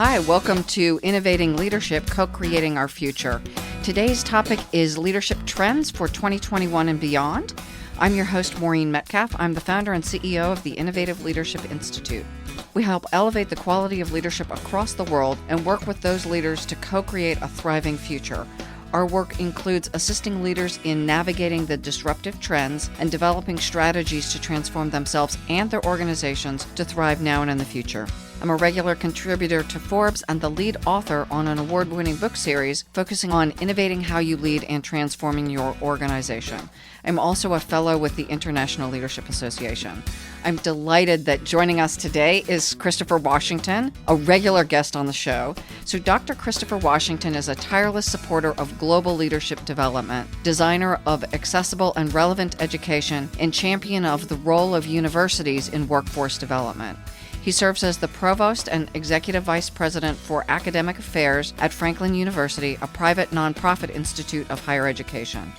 Hi, welcome to Innovating Leadership, Co-Creating Our Future. Today's topic is leadership trends for 2021 and beyond. I'm your host, Maureen Metcalf. I'm the founder and CEO of the Innovative Leadership Institute. We help elevate the quality of leadership across the world and work with those leaders to co-create a thriving future. Our work includes assisting leaders in navigating the disruptive trends and developing strategies to transform themselves and their organizations to thrive now and in the future. I'm a regular contributor to Forbes and the lead author on an award-winning book series focusing on innovating how you lead and transforming your organization. I'm also a fellow with the International Leadership Association. I'm delighted that joining us today is Christopher Washington, a regular guest on the show. So Dr. Christopher Washington is a tireless supporter of global leadership development, designer of accessible and relevant education, and champion of the role of universities in workforce development. He serves as the Provost and Executive Vice President for Academic Affairs at Franklin University, a private nonprofit institute of higher education.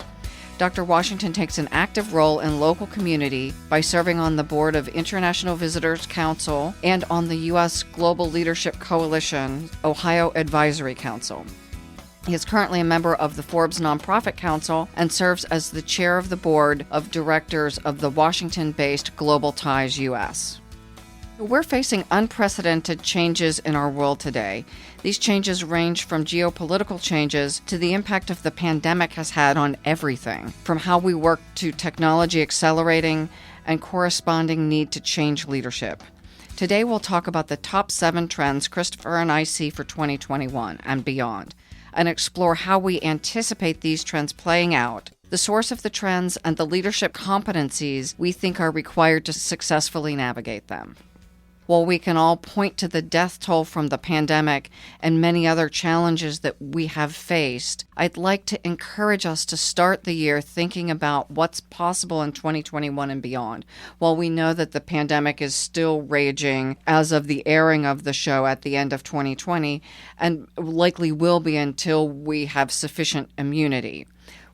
Dr. Washington takes an active role in local community by serving on the board of International Visitors Council and on the U.S. Global Leadership Coalition Ohio Advisory Council. He is currently a member of the Forbes Nonprofit Council and serves as the chair of the board of directors of the Washington-based Global Ties U.S. We're facing unprecedented changes in our world today. These changes range from geopolitical changes to the impact of the pandemic has had on everything, from how we work to technology accelerating and corresponding need to change leadership. Today we'll talk about the top 7 trends Christopher and I see for 2021 and beyond, and explore how we anticipate these trends playing out, the source of the trends, and the leadership competencies we think are required to successfully navigate them. While we can all point to the death toll from the pandemic and many other challenges that we have faced, I'd like to encourage us to start the year thinking about what's possible in 2021 and beyond. While we know that the pandemic is still raging as of the airing of the show at the end of 2020, and likely will be until we have sufficient immunity.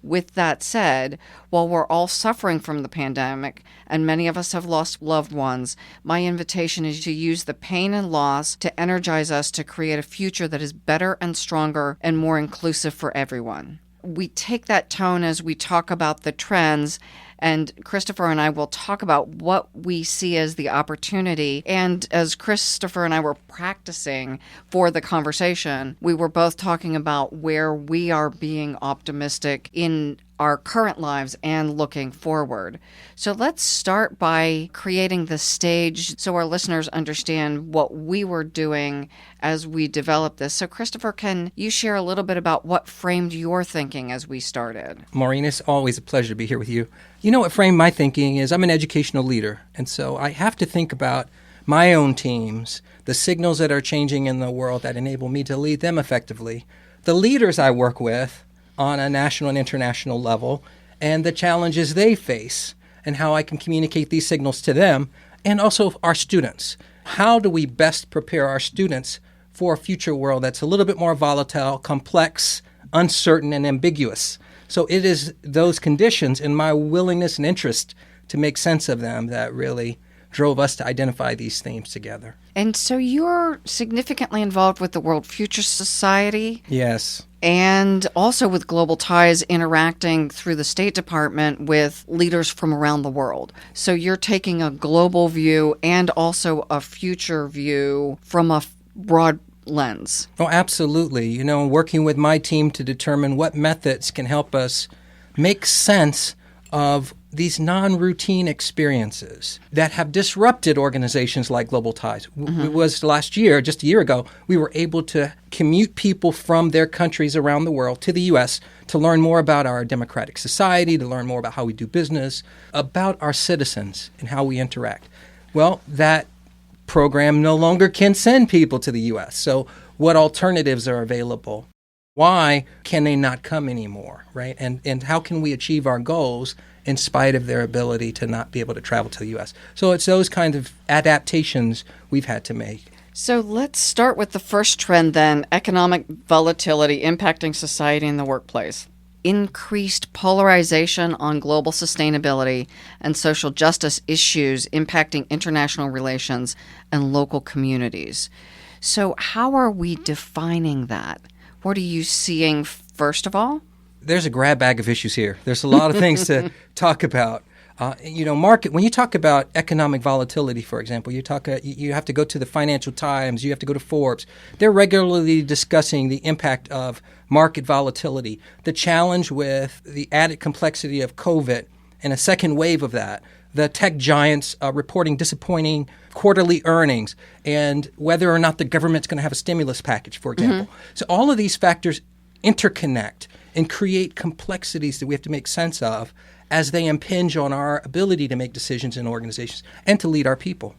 With that said, while we're all suffering from the pandemic, and many of us have lost loved ones, my invitation is to use the pain and loss to energize us to create a future that is better and stronger and more inclusive for everyone. We take that tone as we talk about the trends, and Christopher and I will talk about what we see as the opportunity. And as Christopher and I were practicing for the conversation, we were both talking about where we are being optimistic in our current lives and looking forward. So let's start by creating the stage so our listeners understand what we were doing as we developed this. So Christopher, can you share a little bit about what framed your thinking as we started? Maureen, it's always a pleasure to be here with you. You know what framed my thinking is I'm an educational leader, and so I have to think about my own teams, the signals that are changing in the world that enable me to lead them effectively, the leaders I work with on a national and international level, and the challenges they face, and how I can communicate these signals to them, and also our students. How do we best prepare our students for a future world that's a little bit more volatile, complex, uncertain, and ambiguous? So it is those conditions and my willingness and interest to make sense of them that really drove us to identify these themes together. And so you're significantly involved with the World Future Society. Yes. And also with Global Ties, interacting through the State Department with leaders from around the world. So you're taking a global view and also a future view from a broad lens. Oh, absolutely. You know, working with my team to determine what methods can help us make sense of these non-routine experiences that have disrupted organizations like Global Ties. It was last year, just a year ago, we were able to commute people from their countries around the world to the U.S. to learn more about our democratic society, to learn more about how we do business, about our citizens and how we interact. Well, that program no longer can send people to the U.S. So what alternatives are available? Why can they not come anymore, right? And how can we achieve our goals in spite of their ability to not be able to travel to the U.S.? So it's those kinds of adaptations we've had to make. So let's start with the first trend then, economic volatility impacting society and the workplace. Increased polarization on global sustainability and social justice issues impacting international relations and local communities. So how are we defining that? What are you seeing first of all? There's a grab bag of issues here. There's a lot of things to talk about. Market. When you talk about economic volatility, for example, you have to go to the Financial Times, you have to go to Forbes. They're regularly discussing the impact of market volatility, the challenge with the added complexity of COVID and a second wave of that, the tech giants reporting disappointing quarterly earnings, and whether or not the government's going to have a stimulus package, for example. So all of these factors interconnect and create complexities that we have to make sense of as they impinge on our ability to make decisions in organizations and to lead our people.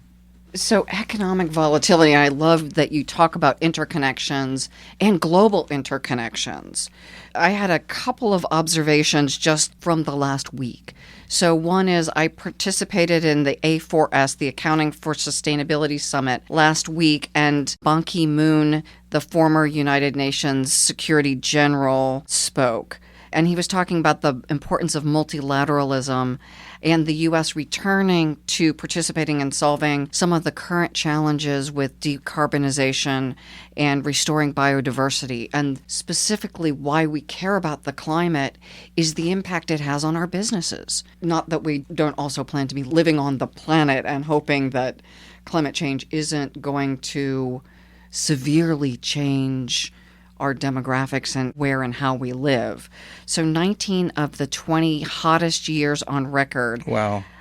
So economic volatility, I love that you talk about interconnections and global interconnections. I had a couple of observations just from the last week. So one is I participated in the A4S, the Accounting for Sustainability Summit, last week, and Ban Ki-moon, the former United Nations Security General, spoke. And he was talking about the importance of multilateralism and the U.S. returning to participating in solving some of the current challenges with decarbonization and restoring biodiversity. And specifically why we care about the climate is the impact it has on our businesses. Not that we don't also plan to be living on the planet and hoping that climate change isn't going to severely change our demographics and where and how we live. So 19 of the 20 hottest years on record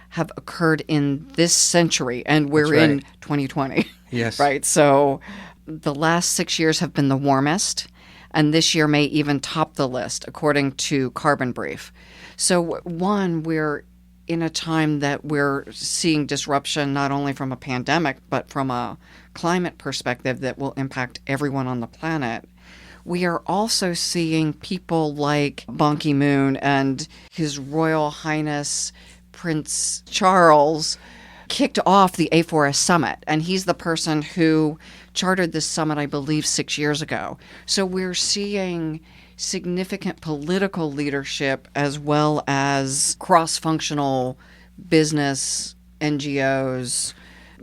have occurred in this century, and we're in 2020. Yes. Right? So the last 6 years have been the warmest, and this year may even top the list, according to Carbon Brief. So one, we're in a time that we're seeing disruption not only from a pandemic, but from a climate perspective that will impact everyone on the planet. We are also seeing people like Ban Ki-moon and His Royal Highness Prince Charles kicked off the A4S summit. And he's the person who chartered this summit, I believe, 6 years ago. So we're seeing significant political leadership as well as cross-functional business, NGOs,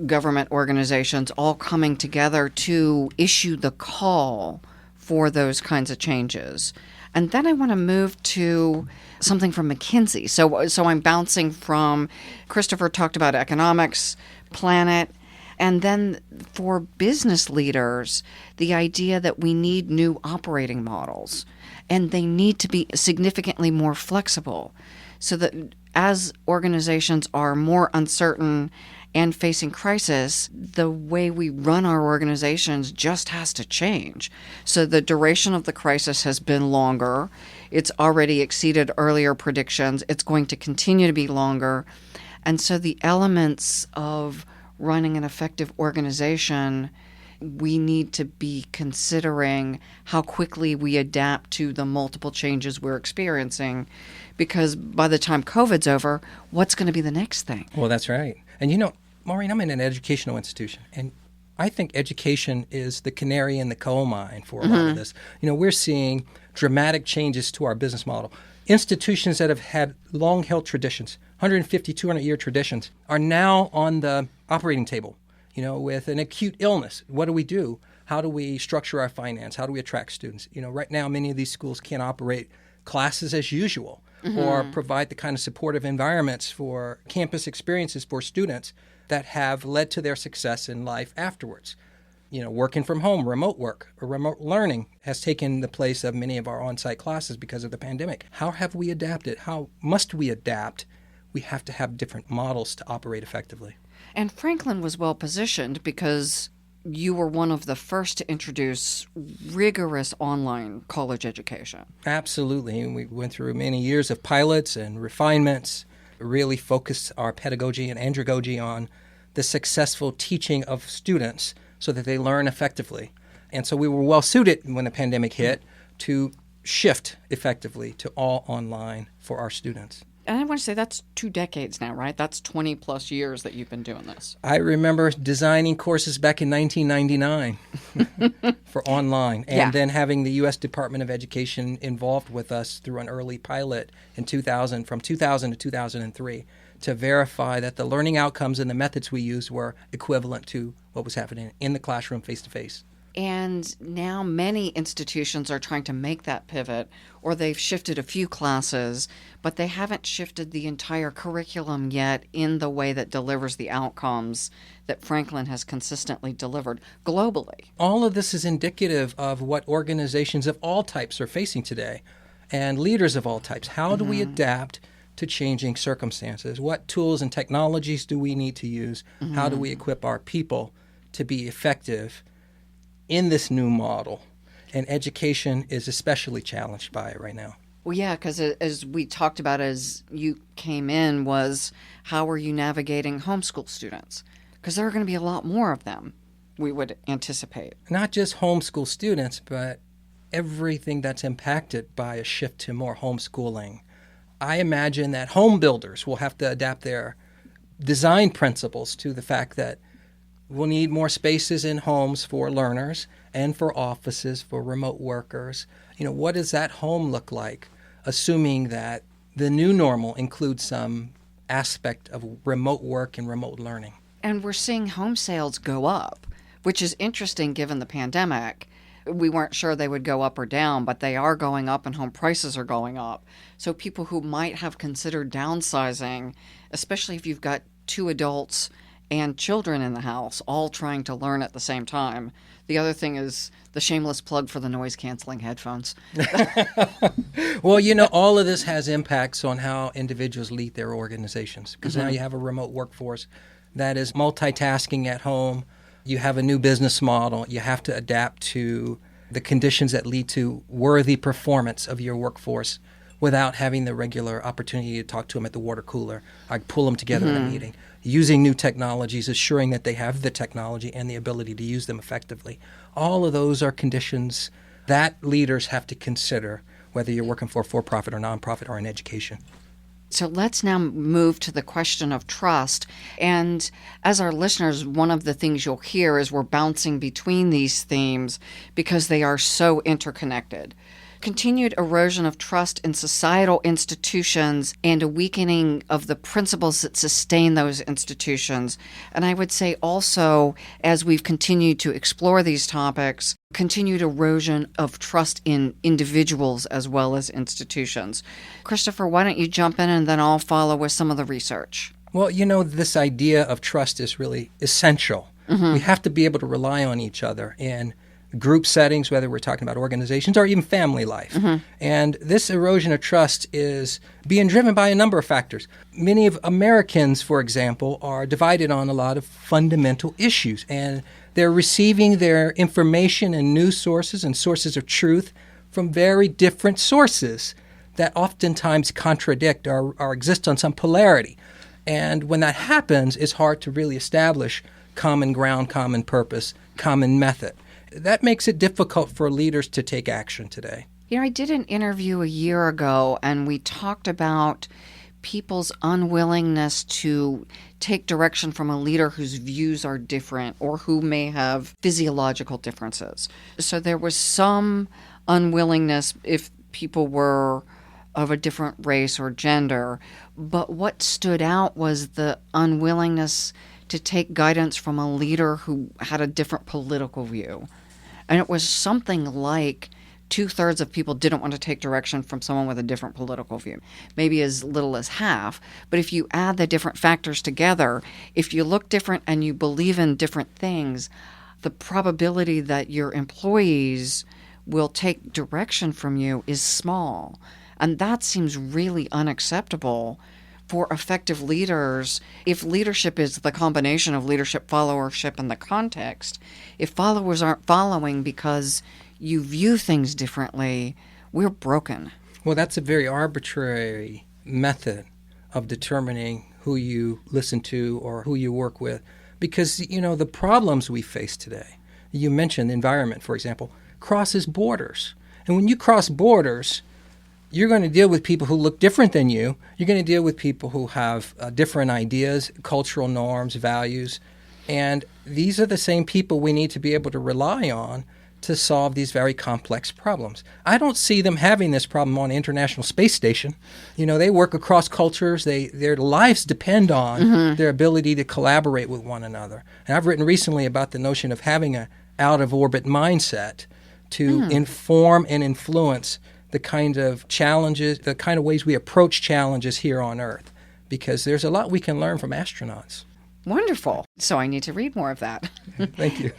government organizations all coming together to issue the call for those kinds of changes. And then I want to move to something from McKinsey. So I'm bouncing from, Christopher talked about economics, planet, and then for business leaders, the idea that we need new operating models and they need to be significantly more flexible so that as organizations are more uncertain and facing crisis, the way we run our organizations just has to change. So the duration of the crisis has been longer. It's already exceeded earlier predictions. It's going to continue to be longer. And so the elements of running an effective organization, we need to be considering how quickly we adapt to the multiple changes we're experiencing. Because by the time COVID's over, what's going to be the next thing? Well, that's right. And Maureen, I'm in an educational institution, and I think education is the canary in the coal mine for a lot of this. We're seeing dramatic changes to our business model. Institutions that have had long-held traditions, 150, 200-year traditions, are now on the operating table, with an acute illness. What do we do? How do we structure our finance? How do we attract students? Right now, many of these schools can't operate classes as usual or provide the kind of supportive environments for campus experiences for students that have led to their success in life afterwards. Working from home, remote work, or remote learning has taken the place of many of our on-site classes because of the pandemic. How have we adapted? How must we adapt? We have to have different models to operate effectively. And Franklin was well positioned because you were one of the first to introduce rigorous online college education. Absolutely. And we went through many years of pilots and refinements, really focused our pedagogy and andragogy on the successful teaching of students so that they learn effectively. And so we were well suited when the pandemic hit to shift effectively to all online for our students. And I want to say that's 2 decades now, right? That's 20 plus years that you've been doing this. I remember designing courses back in 1999 for online, and then having the U.S. Department of Education involved with us through an early pilot in 2000, from 2000 to 2003, to verify that the learning outcomes and the methods we used were equivalent to what was happening in the classroom face-to-face. And now many institutions are trying to make that pivot, or they've shifted a few classes, but they haven't shifted the entire curriculum yet in the way that delivers the outcomes that Franklin has consistently delivered globally. All of this is indicative of what organizations of all types are facing today, and leaders of all types. How do we adapt to changing circumstances? What tools and technologies do we need to use? How do we equip our people to be effective in this new model? And education is especially challenged by it right now. Well, yeah, because as we talked about as you came in was, how are you navigating homeschool students? Because there are going to be a lot more of them, we would anticipate. Not just homeschool students, but everything that's impacted by a shift to more homeschooling. I imagine that home builders will have to adapt their design principles to the fact that we'll need more spaces in homes for learners and for offices for remote workers. What does that home look like, assuming that the new normal includes some aspect of remote work and remote learning? And we're seeing home sales go up, which is interesting given the pandemic. We weren't sure they would go up or down, but they are going up and home prices are going up. So people who might have considered downsizing, especially if you've got 2 adults and children in the house, all trying to learn at the same time. The other thing is the shameless plug for the noise-canceling headphones. Well, all of this has impacts on how individuals lead their organizations, because now you have a remote workforce that is multitasking at home. You have a new business model. You have to adapt to the conditions that lead to worthy performance of your workforce without having the regular opportunity to talk to them at the water cooler, or pull them together in a meeting. Using new technologies, assuring that they have the technology and the ability to use them effectively. All of those are conditions that leaders have to consider, whether you're working for-profit or nonprofit or in education. So let's now move to the question of trust. And as our listeners, one of the things you'll hear is we're bouncing between these themes because they are so interconnected. Continued erosion of trust in societal institutions and a weakening of the principles that sustain those institutions. And I would say also, as we've continued to explore these topics, continued erosion of trust in individuals as well as institutions. Christopher, why don't you jump in and then I'll follow with some of the research. Well, this idea of trust is really essential. We have to be able to rely on each other in group settings, whether we're talking about organizations or even family life. And this erosion of trust is being driven by a number of factors. Many of Americans, for example, are divided on a lot of fundamental issues, and they're receiving their information and news sources and sources of truth from very different sources that oftentimes contradict or exist on some polarity. And when that happens, it's hard to really establish common ground, common purpose, common method. That makes it difficult for leaders to take action today. I did an interview a year ago, and we talked about people's unwillingness to take direction from a leader whose views are different or who may have physiological differences. So there was some unwillingness if people were of a different race or gender. But what stood out was the unwillingness to take guidance from a leader who had a different political view. And it was something like 2/3 of people didn't want to take direction from someone with a different political view, maybe as little as half. But if you add the different factors together, if you look different and you believe in different things, the probability that your employees will take direction from you is small. And that seems really unacceptable for effective leaders. If leadership is the combination of leadership, followership, and the context, if followers aren't following because you view things differently, we're broken. Well, that's a very arbitrary method of determining who you listen to or who you work with. Because, the problems we face today, you mentioned the environment, for example, crosses borders. And when you cross borders, you're going to deal with people who look different than you. You're going to deal with people who have different ideas, cultural norms, values. And these are the same people we need to be able to rely on to solve these very complex problems. I don't see them having this problem on the International Space Station. They work across cultures. Their lives depend on their ability to collaborate with one another. And I've written recently about the notion of having an out-of-orbit mindset to inform and influence the kind of challenges, the kind of ways we approach challenges here on Earth, because there's a lot we can learn from astronauts. Wonderful. So I need to read more of that. Thank you.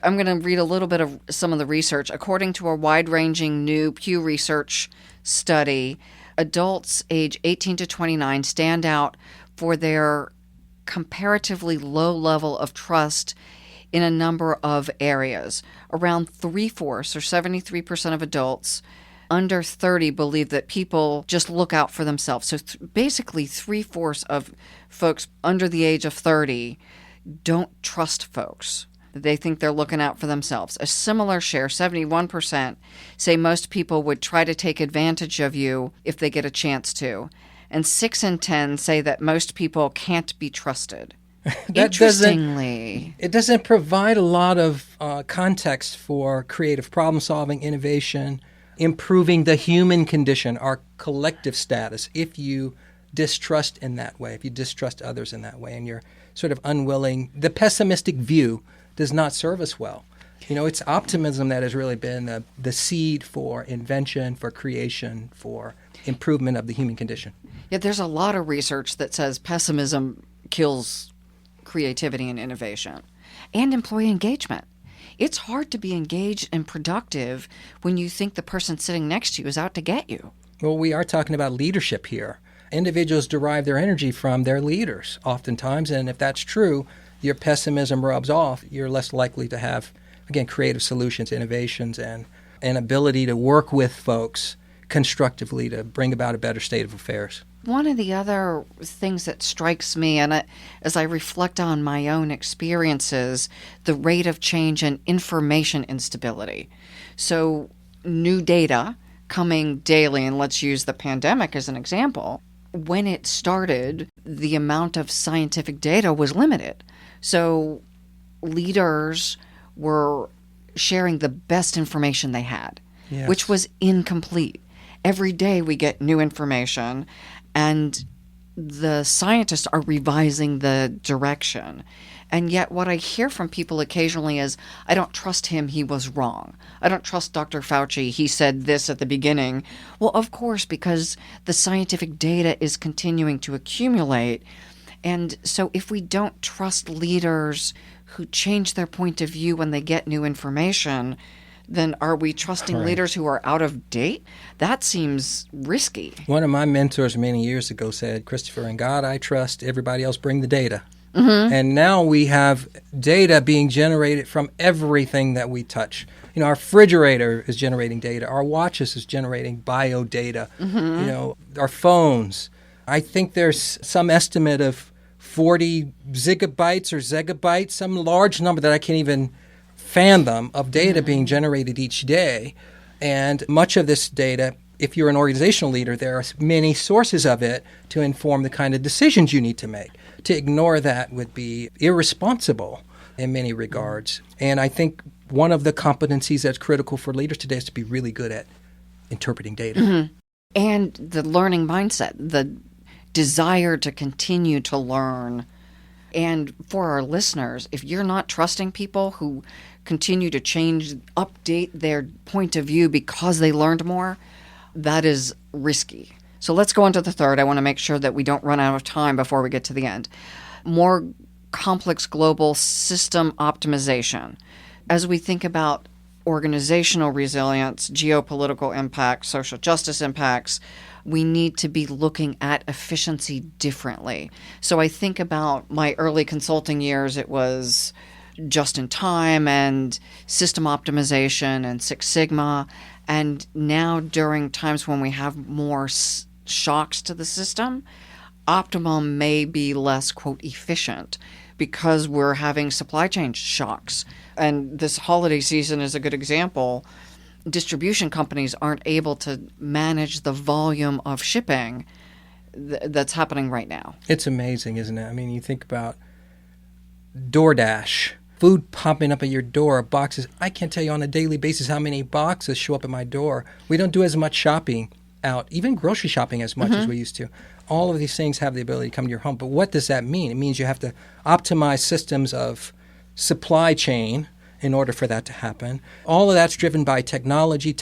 I'm going to read a little bit of some of the research. According to a wide-ranging new Pew Research study, adults age 18 to 29 stand out for their comparatively low level of trust in a number of areas. Around 3/4, or 73% of adults under 30 believe that people just look out for themselves. So basically 3/4 of folks under the age of 30 don't trust folks. They think they're looking out for themselves. A similar share, 71%, say most people would try to take advantage of you if they get a chance to. And 6 in 10 say that most people can't be trusted. Interestingly. It doesn't provide a lot of context for creative problem solving, innovation, improving the human condition, our collective status, if you distrust in that way, if you distrust others in that way, and you're sort of unwilling. The pessimistic view does not serve us well. It's optimism that has really been the seed for invention, for creation, for improvement of the human condition. Yeah, there's a lot of research that says pessimism kills creativity and innovation and employee engagement. It's hard to be engaged and productive when you think the person sitting next to you is out to get you. Well, we are talking about leadership here. Individuals derive their energy from their leaders oftentimes, and if that's true, your pessimism rubs off. You're less likely to have, again, creative solutions, innovations, and an ability to work with folks constructively to bring about a better state of affairs. One of the other things that strikes me, and as I reflect on my own experiences, the rate of change and information instability. So new data coming daily, and let's use the pandemic as an example. When it started, the amount of scientific data was limited. So leaders were sharing the best information they had, yes, which was incomplete. Every day we get new information, and the scientists are revising the direction. And yet what I hear from people occasionally is, I don't trust him, he was wrong. I don't trust Dr. Fauci, he said this at the beginning. Well, of course, because the scientific data is continuing to accumulate. And so if we don't trust leaders who change their point of view when they get new information, then are we trusting leaders who are out of date? That seems risky. One of my mentors many years ago said, Christopher, in God I trust, everybody else bring the data. And now we have data being generated from everything that we touch. Our refrigerator is generating data. Our watches is generating bio data. Our phones. I think there's some estimate of 40 gigabytes or zettabytes, some large number that I can't even fathom of data being generated each day. And much of this data, if you're an organizational leader, there are many sources of it to inform the kind of decisions you need to make. To ignore that would be irresponsible in many regards. And I think one of the competencies that's critical for leaders today is to be really good at interpreting data. And the learning mindset, the desire to continue to learn. And for our listeners, if you're not trusting people who continue to change, update their point of view because they learned more, that is risky. So let's go on to the third. I want to make sure that we don't run out of time before we get to the end. More complex global system optimization. As we think about organizational resilience, geopolitical impacts, social justice impacts, we need to be looking at efficiency differently. So I think about my early consulting years, it was just in time and system optimization and Six Sigma. And now during times when we have more shocks to the system, optimum may be less, quote, efficient because we're having supply chain shocks. And this holiday season is a good example. distribution companies aren't able to manage the volume of shipping that's happening right now. It's amazing, isn't it? I mean, you think about DoorDash, food popping up at your door, boxes. I can't tell you on a daily basis how many boxes show up at my door. We don't do as much shopping out, even grocery shopping as much as we used to. All of these things have the ability to come to your home. But what does that mean? It means you have to optimize systems of supply chain in order for that to happen. All of that's driven by technology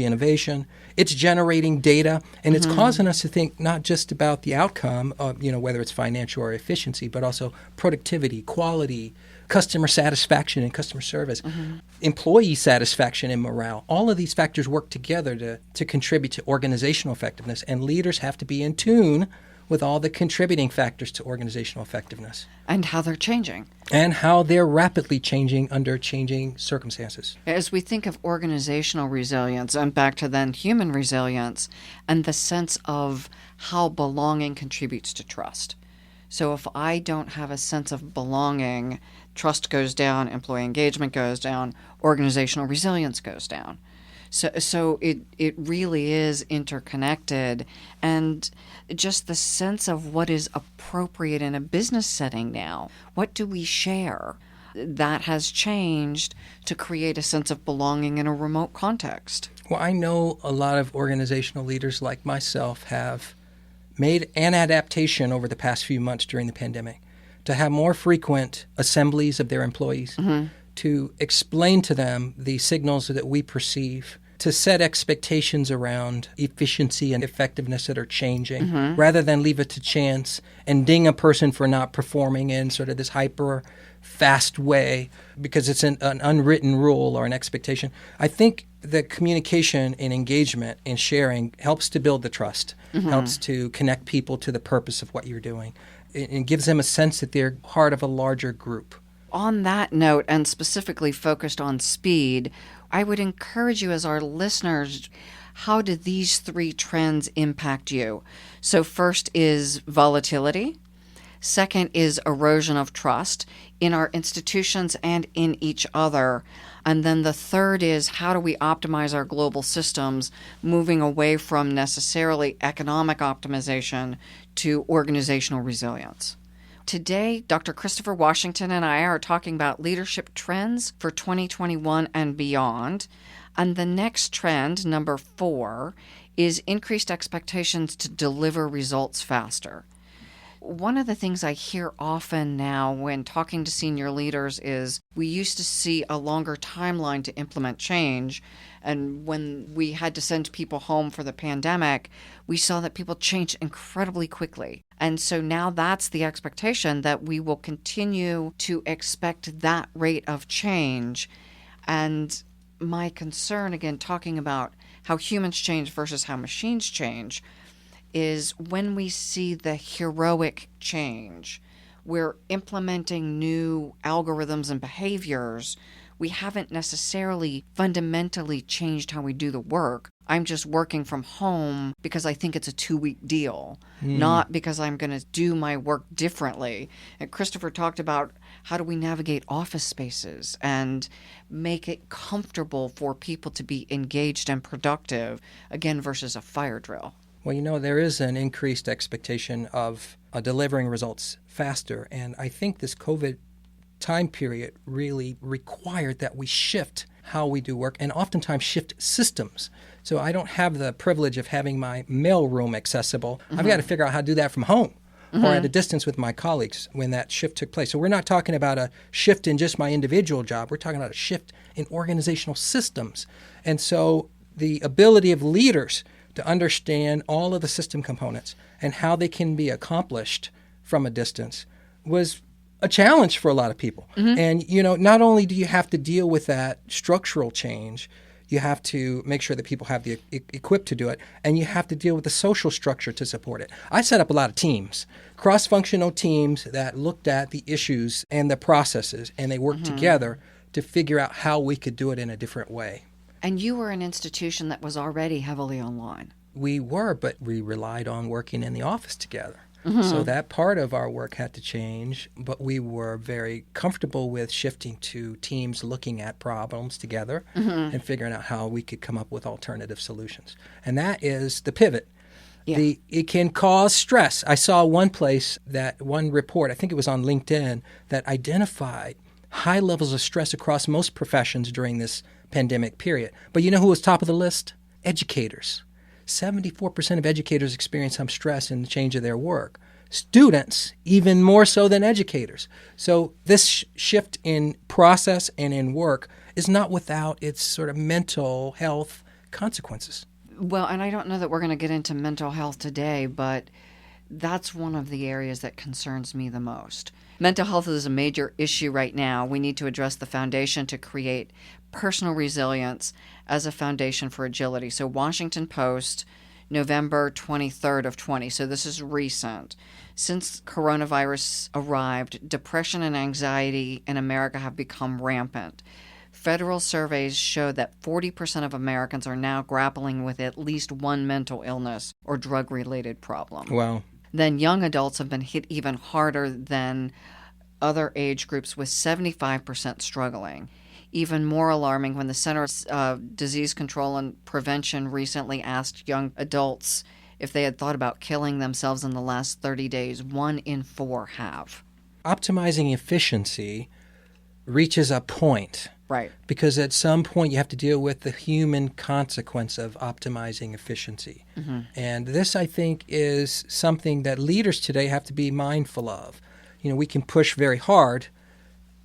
innovation. It's generating data, and it's causing us to think not just about the outcome of, whether it's financial or efficiency, but also productivity, quality, customer satisfaction and customer service, employee satisfaction and morale. All of these factors work together to contribute to organizational effectiveness, and leaders have to be in tune with all the contributing factors to organizational effectiveness. And how they're changing. And how they're rapidly changing under changing circumstances. As we think of organizational resilience, and back to then human resilience, and the sense of how belonging contributes to trust. So if I don't have a sense of belonging, trust goes down, employee engagement goes down, organizational resilience goes down. So it really is interconnected, and just the sense of what is appropriate in a business setting now. What do we share? That has changed to create a sense of belonging in a remote context. Well, I know a lot of organizational leaders like myself have made an adaptation over the past few months during the pandemic to have more frequent assemblies of their employees, to explain to them the signals that we perceive, to set expectations around efficiency and effectiveness that are changing, rather than leave it to chance and ding a person for not performing in sort of this hyper fast way because it's an unwritten rule or an expectation. I think the communication and engagement and sharing helps to build the trust, helps to connect people to the purpose of what you're doing. It gives them a sense that they're part of a larger group. On that note, and specifically focused on speed, I would encourage you as our listeners, how do these three trends impact you? So first is volatility. Second is erosion of trust in our institutions and in each other. And then the third is how do we optimize our global systems, moving away from necessarily economic optimization to organizational resilience. Today, Dr. Christopher Washington and I are talking about leadership trends for 2021 and beyond. And the next trend, number 4, is increased expectations to deliver results faster. One of the things I hear often now when talking to senior leaders is we used to see a longer timeline to implement change. And when we had to send people home for the pandemic, we saw that people changed incredibly quickly. And so now that's the expectation, that we will continue to expect that rate of change. And my concern, again, talking about how humans change versus how machines change, is when we see the heroic change, we're implementing new algorithms and behaviors. We haven't necessarily fundamentally changed how we do the work. I'm just working from home because I think it's a 2-week deal, not because I'm going to do my work differently. And Christopher talked about how do we navigate office spaces and make it comfortable for people to be engaged and productive, again, versus a fire drill. Well, there is an increased expectation of delivering results faster. And I think this COVID time period really required that we shift how we do work and oftentimes shift systems. So I don't have the privilege of having my mail room accessible. I've got to figure out how to do that from home or at a distance with my colleagues when that shift took place. So we're not talking about a shift in just my individual job. We're talking about a shift in organizational systems. And so the ability of leaders to understand all of the system components and how they can be accomplished from a distance was a challenge for a lot of people. And, not only do you have to deal with that structural change, you have to make sure that people have the equipped to do it, and you have to deal with the social structure to support it. I set up a lot of teams, cross-functional teams that looked at the issues and the processes, and they worked together to figure out how we could do it in a different way. And you were an institution that was already heavily online. We were, but we relied on working in the office together. So that part of our work had to change, but we were very comfortable with shifting to teams looking at problems together and figuring out how we could come up with alternative solutions. And that is the pivot. Yeah. It can cause stress. I saw one report, I think it was on LinkedIn, that identified high levels of stress across most professions during this pandemic period. But you know who was top of the list? Educators. 74% of educators experience some stress in the change of their work. Students, even more so than educators. So this shift in process and in work is not without its sort of mental health consequences. Well, and I don't know that we're going to get into mental health today, but that's one of the areas that concerns me the most. Mental health is a major issue right now. We need to address the foundation to create personal resilience as a foundation for agility. So Washington Post, November 23rd of 20. So this is recent. Since coronavirus arrived, depression and anxiety in America have become rampant. Federal surveys show that 40% of Americans are now grappling with at least one mental illness or drug-related problem. Wow. Then young adults have been hit even harder than other age groups, with 75% struggling. Even more alarming, when the Centers of Disease Control and Prevention recently asked young adults if they had thought about killing themselves in the last 30 days, 1 in 4 have. Optimizing efficiency reaches a point. Right. Because at some point you have to deal with the human consequence of optimizing efficiency. And this, I think, is something that leaders today have to be mindful of. You know, we can push very hard,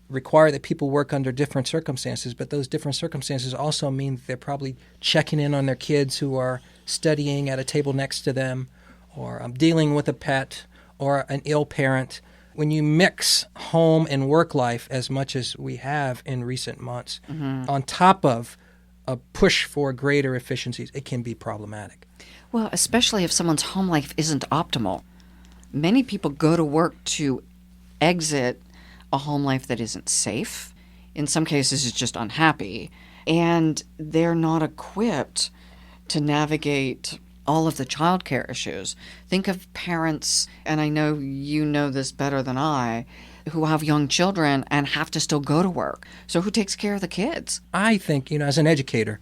require that people work under different circumstances, but those different circumstances also mean that they're probably checking in on their kids who are studying at a table next to them, or dealing with a pet, or an ill parent. When you mix home and work life as much as we have in recent months, on top of a push for greater efficiencies, it can be problematic. Well, especially if someone's home life isn't optimal. Many people go to work to exit a home life that isn't safe. In some cases, it's just unhappy. And they're not equipped to navigate all of the childcare issues. Think of parents, and I know you know this better than I, who have young children and have to still go to work. So who takes care of the kids? I think, as an educator,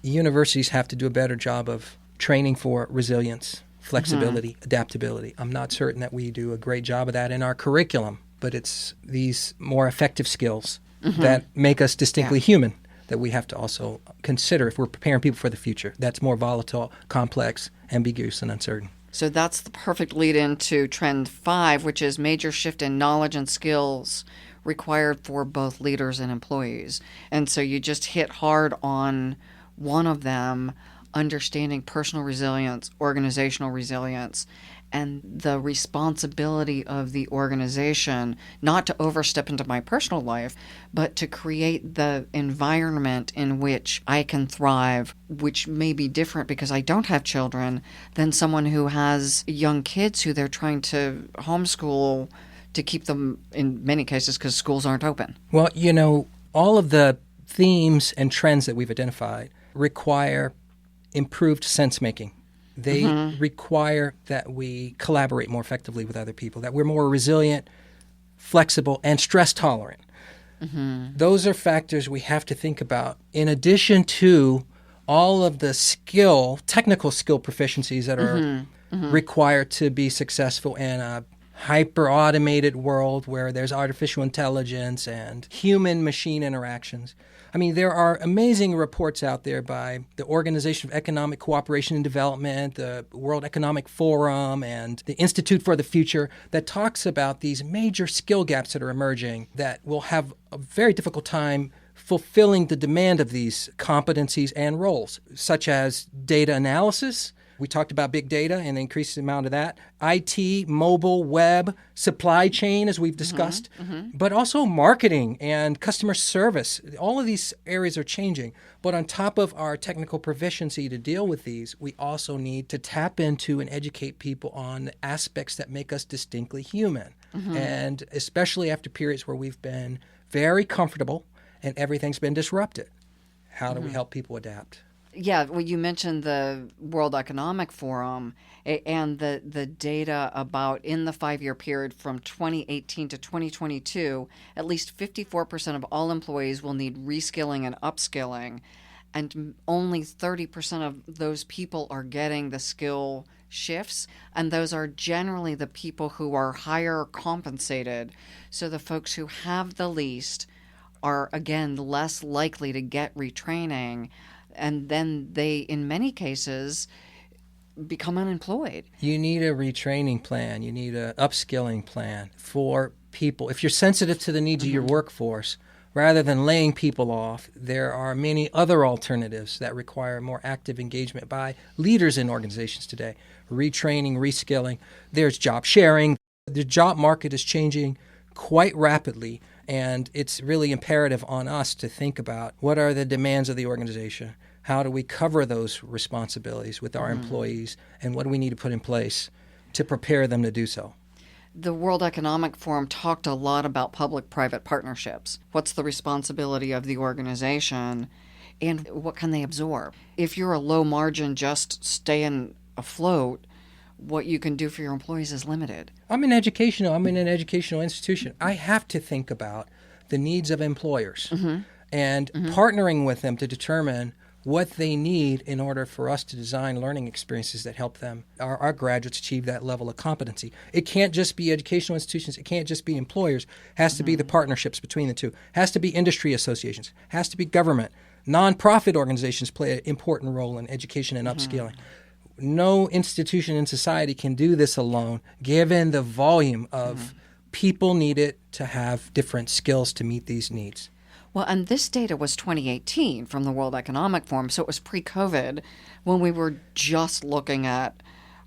universities have to do a better job of training for resilience, flexibility, adaptability. I'm not certain that we do a great job of that in our curriculum, but it's these more effective skills that make us distinctly human that we have to also consider if we're preparing people for the future. That's more volatile, complex, ambiguous, and uncertain. So that's the perfect lead into trend 5, which is major shift in knowledge and skills required for both leaders and employees. And so you just hit hard on one of them, understanding personal resilience, organizational resilience, and the responsibility of the organization, not to overstep into my personal life, but to create the environment in which I can thrive, which may be different because I don't have children than someone who has young kids who they're trying to homeschool to keep them, in many cases, because schools aren't open. Well, all of the themes and trends that we've identified require improved sense-making. They require that we collaborate more effectively with other people, that we're more resilient, flexible, and stress-tolerant. Those are factors we have to think about, in addition to all of the technical skill proficiencies that are required to be successful in a hyper-automated world where there's artificial intelligence and human-machine interactions. I mean, there are amazing reports out there by the Organization of Economic Cooperation and Development, the World Economic Forum, and the Institute for the Future that talks about these major skill gaps that are emerging that will have a very difficult time fulfilling the demand of these competencies and roles, such as data analysis. We talked about big data and the increased amount of that. IT, mobile, web, supply chain, as we've discussed, but also marketing and customer service. All of these areas are changing. But on top of our technical proficiency to deal with these, we also need to tap into and educate people on the aspects that make us distinctly human. And especially after periods where we've been very comfortable and everything's been disrupted. How do we help people adapt? Yeah, well, you mentioned the World Economic Forum and the data about in the 5-year period from 2018 to 2022, at least 54% of all employees will need reskilling and upskilling, and only 30% of those people are getting the skill shifts, and those are generally the people who are higher compensated. So the folks who have the least are, again, less likely to get retraining, and then they, in many cases, become unemployed. You need a retraining plan. You need an upskilling plan for people. If you're sensitive to the needs of your workforce, rather than laying people off, there are many other alternatives that require more active engagement by leaders in organizations today. Retraining, reskilling. There's job sharing. The job market is changing quite rapidly, and it's really imperative on us to think about what are the demands of the organization. How do we cover those responsibilities with our employees, and what do we need to put in place to prepare them to do so? The World Economic Forum talked a lot about public-private partnerships. What's the responsibility of the organization, and what can they absorb? If you're a low margin, just staying afloat, what you can do for your employees is limited. I'm in an educational institution. I have to think about the needs of employers and partnering with them to determine what they need in order for us to design learning experiences that help them, our graduates, achieve that level of competency. It can't just be educational institutions. It can't just be employers. It has to be the partnerships between the two. It has to be industry associations. It has to be government. Nonprofit organizations play an important role in education and upskilling. No institution in society can do this alone, given the volume of people needed to have different skills to meet these needs. Well, and this data was 2018 from the World Economic Forum, so it was pre-COVID when we were just looking at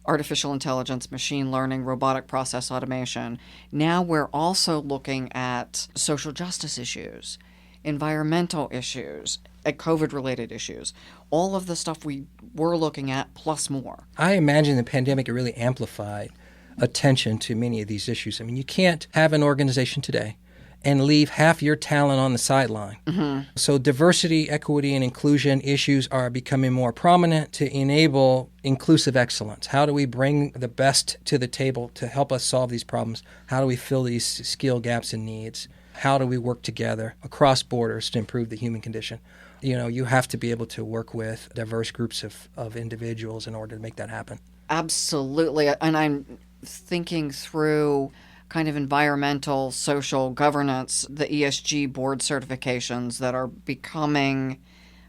artificial intelligence, machine learning, robotic process automation. Now we're also looking at social justice issues, environmental issues, at COVID-related issues, all of the stuff we were looking at plus more. I imagine the pandemic really amplified attention to many of these issues. I mean, you can't have an organization today and leave half your talent on the sideline. So diversity, equity, and inclusion issues are becoming more prominent to enable inclusive excellence. How do we bring the best to the table to help us solve these problems? How do we fill these skill gaps and needs? How do we work together across borders to improve the human condition? You know, you have to be able to work with diverse groups of individuals in order to make that happen. Absolutely. And I'm thinking through kind of environmental, social governance, the ESG board certifications that are becoming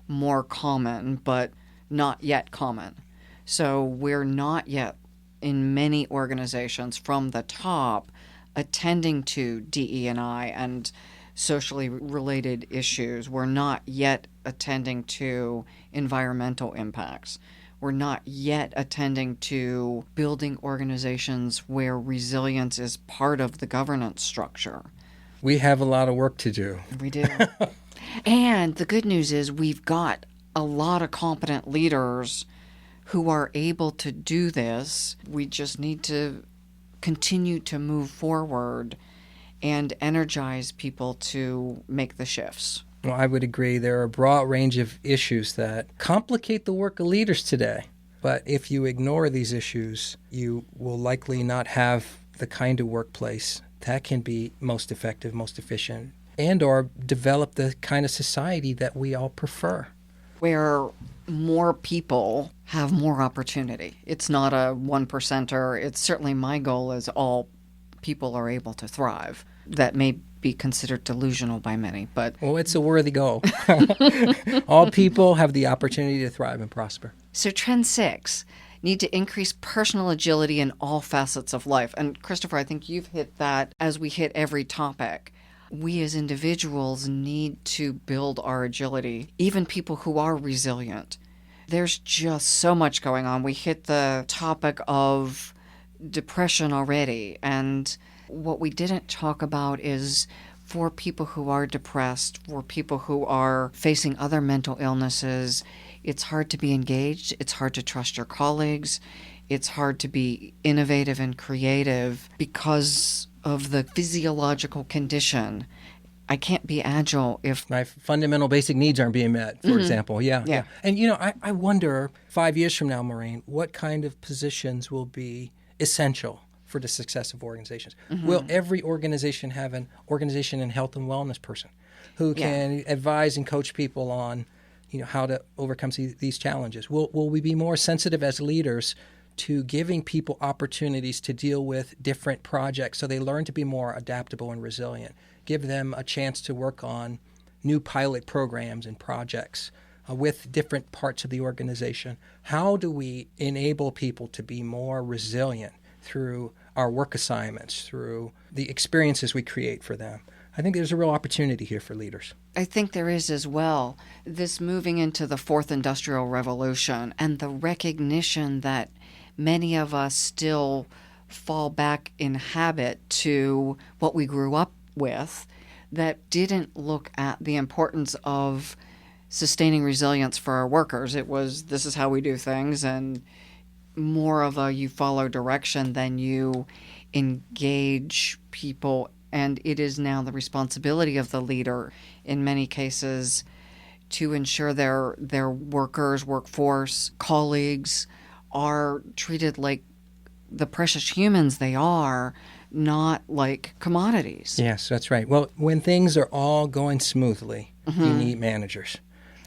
more common, but not yet common. So we're not yet in many organizations from the top attending to DE&I and socially related issues. We're not yet attending to environmental impacts. We're not yet attending to building organizations where resilience is part of the governance structure. We have a lot of work to do. We do. And the good news is we've got a lot of competent leaders who are able to do this. We just need to continue to move forward and energize people to make the shifts. Well, I would agree. There are a broad range of issues that complicate the work of leaders today. But if you ignore these issues, you will likely not have the kind of workplace that can be most effective, most efficient, and or develop the kind of society that we all prefer. Where more people have more opportunity. It's not a 1%er. It's certainly my goal is all people are able to thrive. That may be considered delusional by many, but... Well, it's a worthy goal. All people have the opportunity to thrive and prosper. So trend 6, need to increase personal agility in all facets of life. And Christopher, I think you've hit that as we hit every topic. We as individuals need to build our agility, even people who are resilient. There's just so much going on. We hit the topic of depression already, and what we didn't talk about is for people who are depressed, for people who are facing other mental illnesses, it's hard to be engaged. It's hard to trust your colleagues. It's hard to be innovative and creative because of the physiological condition. I can't be agile if My fundamental basic needs aren't being met, for example. Yeah. And, I wonder 5 years from now, Maureen, what kind of positions will be essential for the success of organizations? Will every organization have an organization and health and wellness person who can advise and coach people on, how to overcome these challenges? Will we be more sensitive as leaders to giving people opportunities to deal with different projects so they learn to be more adaptable and resilient? Give them a chance to work on new pilot programs and projects with different parts of the organization. How do we enable people to be more resilient through our work assignments, through the experiences we create for them? I think there's a real opportunity here for leaders. I think there is as well. This moving into the fourth industrial revolution and the recognition that many of us still fall back in habit to what we grew up with, that didn't look at the importance of sustaining resilience for our workers. It was, this is how we do things, and more of a you follow direction than you engage people. And it is now the responsibility of the leader, in many cases, to ensure their workers, workforce, colleagues are treated like the precious humans they are, not like commodities. Yes, that's right. Well, when things are all going smoothly, you need managers.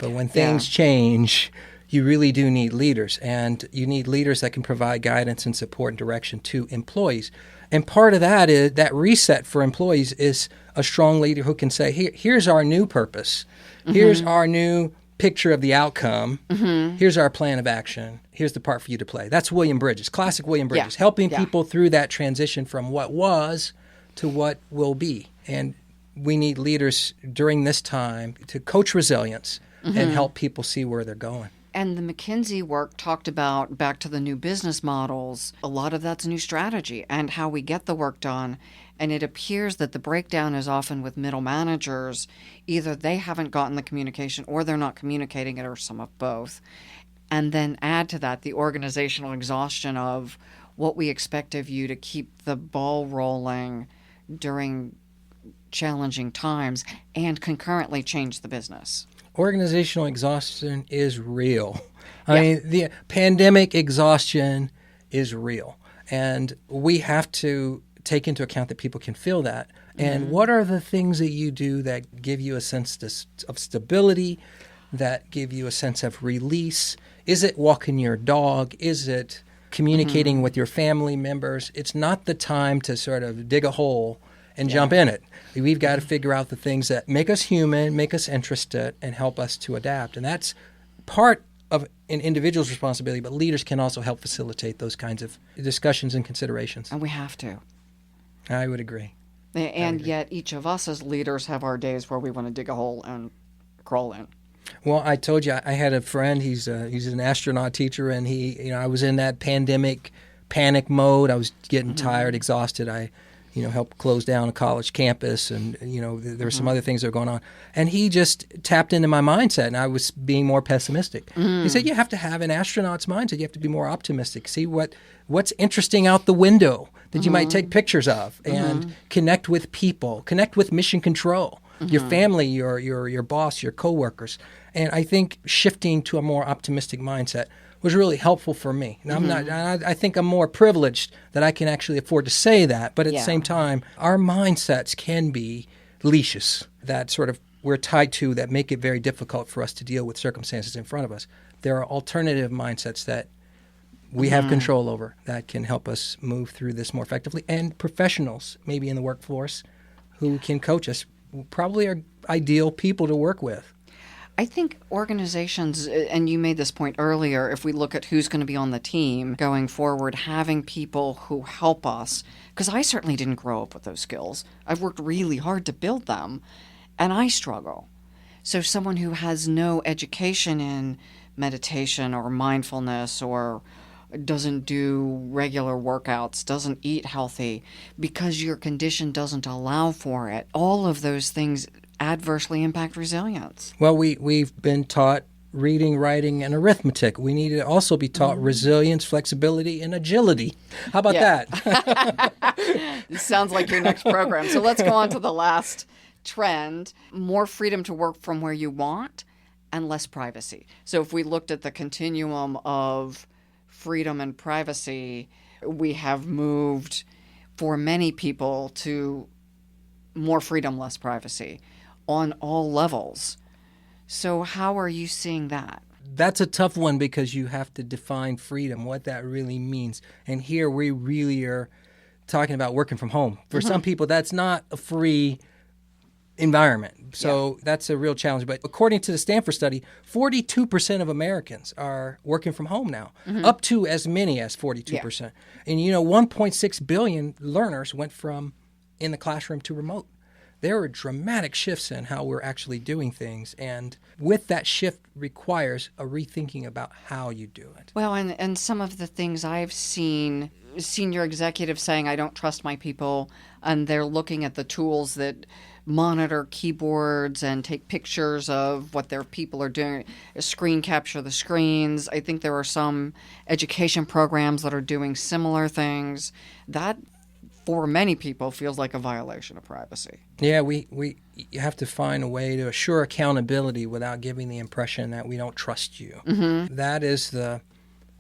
But when things change, you really do need leaders. And you need leaders that can provide guidance and support and direction to employees. And part of that is that reset for employees is a strong leader who can say, here's our new purpose. Here's our new picture of the outcome. Here's our plan of action. Here's the part for you to play. That's William Bridges, classic William Bridges, helping people through that transition from what was to what will be. And we need leaders during this time to coach resilience and help people see where they're going. And the McKinsey work talked about, back to the new business models, a lot of that's new strategy and how we get the work done. And it appears that the breakdown is often with middle managers. Either they haven't gotten the communication or they're not communicating it, or some of both. And then add to that the organizational exhaustion of what we expect of you to keep the ball rolling during challenging times and concurrently change the business. Organizational exhaustion is real. I mean, the pandemic exhaustion is real. And we have to take into account that people can feel that. And what are the things that you do that give you a sense of stability, that give you a sense of release? Is it walking your dog? Is it communicating with your family members? It's not the time to sort of dig a hole and jump in it. We've got to figure out the things that make us human, make us interested, and help us to adapt. And that's part of an individual's responsibility, but leaders can also help facilitate those kinds of discussions and considerations. And we have to. I would agree. And yet each of us as leaders have our days where we want to dig a hole and crawl in. Well, I told you, I had a friend, he's an astronaut teacher, and I was in that pandemic panic mode. I was getting tired, exhausted. I helped close down a college campus, and, there were some other things that were going on. And he just tapped into my mindset, and I was being more pessimistic. He said, you have to have an astronaut's mindset. You have to be more optimistic. See what's interesting out the window that you might take pictures of, and connect with people, connect with mission control, your family, your boss, your coworkers. And I think shifting to a more optimistic mindset was really helpful for me. Now, I think I'm more privileged that I can actually afford to say that, but at the same time, our mindsets can be leashes that sort of we're tied to that make it very difficult for us to deal with circumstances in front of us. There are alternative mindsets that we have control over that can help us move through this more effectively. And professionals, maybe in the workforce, who can coach us, probably are ideal people to work with. I think organizations, and you made this point earlier, if we look at who's going to be on the team going forward, having people who help us, because I certainly didn't grow up with those skills. I've worked really hard to build them, and I struggle. So someone who has no education in meditation or mindfulness, or doesn't do regular workouts, doesn't eat healthy because your condition doesn't allow for it, all of those things adversely impact resilience. Well, we've been taught reading, writing, and arithmetic. We need to also be taught resilience, flexibility, and agility. How about that? This sounds like your next program. So let's go on to the last trend, more freedom to work from where you want and less privacy. So if we looked at the continuum of freedom and privacy, we have moved for many people to more freedom, less privacy on all levels. So how are you seeing that? That's a tough one because you have to define freedom, what that really means. And here we really are talking about working from home. For some people, that's not a free environment. So that's a real challenge. But according to the Stanford study, 42% of Americans are working from home now, up to as many as 42%. Yeah. And 1.6 billion learners went from in the classroom to remote. There are dramatic shifts in how we're actually doing things. And with that shift requires a rethinking about how you do it. Well, and some of the things I've seen senior executives saying, I don't trust my people, and they're looking at the tools that monitor keyboards and take pictures of what their people are doing, screen capture the screens. I think there are some education programs that are doing similar things. That, for many people, feels like a violation of privacy. Yeah, we have to find a way to assure accountability without giving the impression that we don't trust you. That is the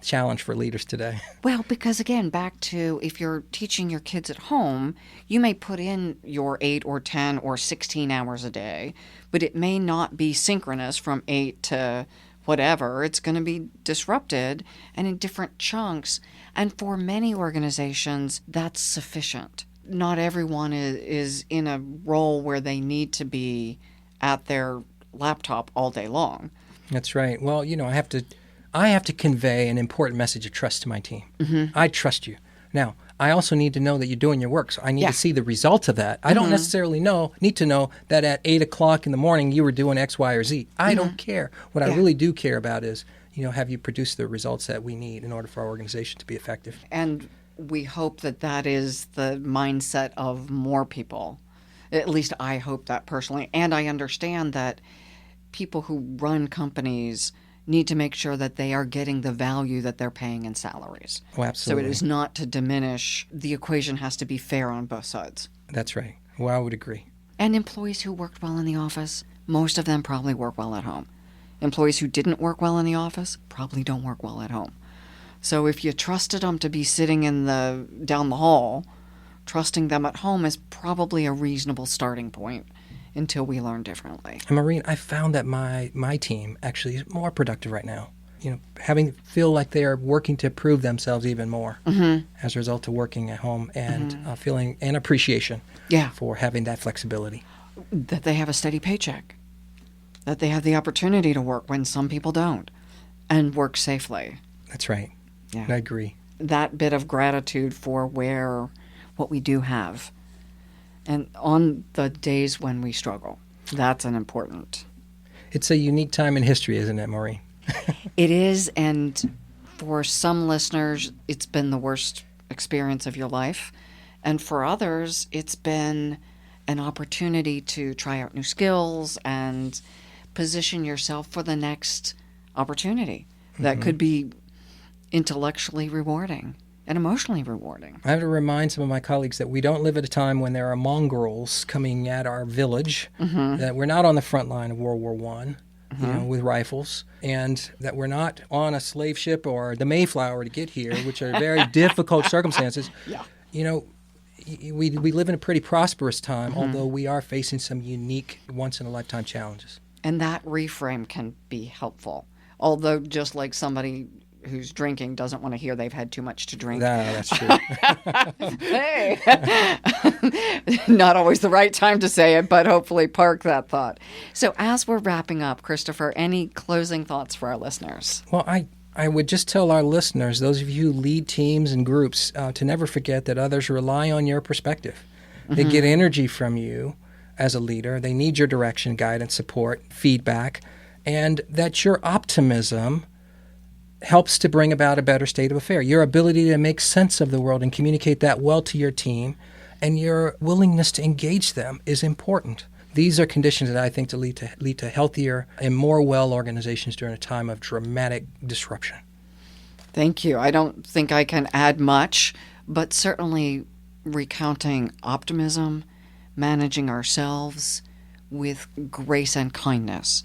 challenge for leaders today. Well, because again, back to if you're teaching your kids at home, you may put in your 8 or 10 or 16 hours a day, but it may not be synchronous from 8 to whatever. It's going to be disrupted and in different chunks. And for many organizations, that's sufficient. Not everyone is in a role where they need to be at their laptop all day long. That's right. Well, I have to convey an important message of trust to my team. I trust you. Now, I also need to know that you're doing your work, so I need to see the result of that. I don't necessarily need to know that at 8 o'clock in the morning you were doing X, Y, or Z. I don't care. What I really do care about is, have you produced the results that we need in order for our organization to be effective? And we hope that that is the mindset of more people. At least I hope that personally. And I understand that people who run companies need to make sure that they are getting the value that they're paying in salaries. Oh, absolutely. So it is not to diminish. The equation has to be fair on both sides. That's right. Well, I would agree. And employees who worked well in the office, most of them probably work well at home. Employees who didn't work well in the office probably don't work well at home. So if you trusted them to be sitting down the hall, trusting them at home is probably a reasonable starting point until we learn differently. And Maureen, I found that my team actually is more productive right now. Having feel like they are working to prove themselves even more as a result of working at home and feeling an appreciation for having that flexibility. That they have a steady paycheck. That they have the opportunity to work when some people don't, and work safely. That's right. Yeah. I agree. That bit of gratitude for what we do have. And on the days when we struggle, that's an important. It's a unique time in history, isn't it, Maureen? It is, and for some listeners, it's been the worst experience of your life. And for others, it's been an opportunity to try out new skills and position yourself for the next opportunity that could be intellectually rewarding and emotionally rewarding. I have to remind some of my colleagues that we don't live at a time when there are mongrels coming at our village, that we're not on the front line of World War I, with rifles, and that we're not on a slave ship or the Mayflower to get here, which are very difficult circumstances. We live in a pretty prosperous time, although we are facing some unique, once-in-a-lifetime challenges. And that reframe can be helpful, although just like somebody who's drinking doesn't want to hear they've had too much to drink. No, that's true. Hey, not always the right time to say it, but hopefully park that thought. So as we're wrapping up, Christopher, any closing thoughts for our listeners? Well, I would just tell our listeners, those of you who lead teams and groups, to never forget that others rely on your perspective. They get energy from you as a leader. They need your direction, guidance, support, feedback, and that your optimism helps to bring about a better state of affair. Your ability to make sense of the world and communicate that well to your team, and your willingness to engage them is important. These are conditions that I think to lead to healthier and more well organizations during a time of dramatic disruption. Thank you. I don't think I can add much, but certainly recounting optimism, managing ourselves, with grace and kindness,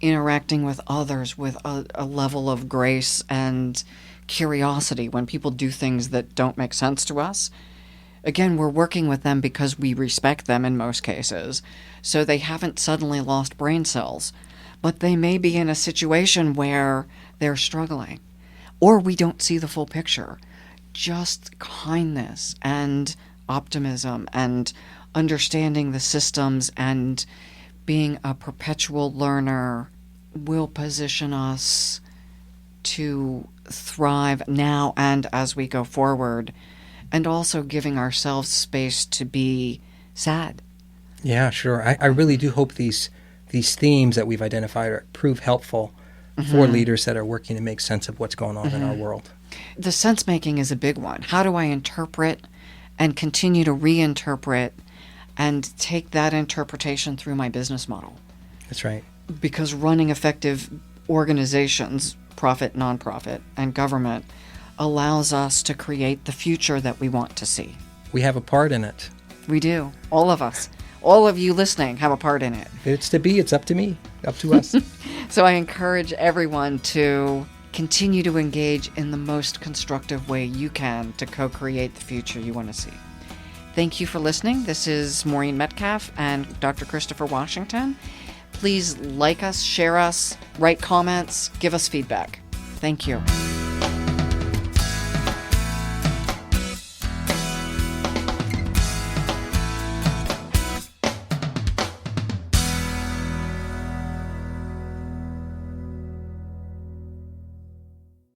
interacting with others with a level of grace and curiosity when people do things that don't make sense to us. Again, we're working with them because we respect them in most cases, so they haven't suddenly lost brain cells, but they may be in a situation where they're struggling, or we don't see the full picture. Just kindness and optimism and understanding the systems and being a perpetual learner will position us to thrive now and as we go forward, and also giving ourselves space to be sad. Yeah, sure. I really do hope these themes that we've identified prove helpful for leaders that are working to make sense of what's going on in our world. The sense making is a big one. How do I interpret and continue to reinterpret and take that interpretation through my business model? That's right. Because running effective organizations, profit, nonprofit, and government, allows us to create the future that we want to see. We have a part in it. We do. All of us. All of you listening have a part in it. If it's to be, it's up to me, up to us. So I encourage everyone to continue to engage in the most constructive way you can to co-create the future you want to see. Thank you for listening. This is Maureen Metcalf and Dr. Christopher Washington. Please like us, share us, write comments, give us feedback. Thank you.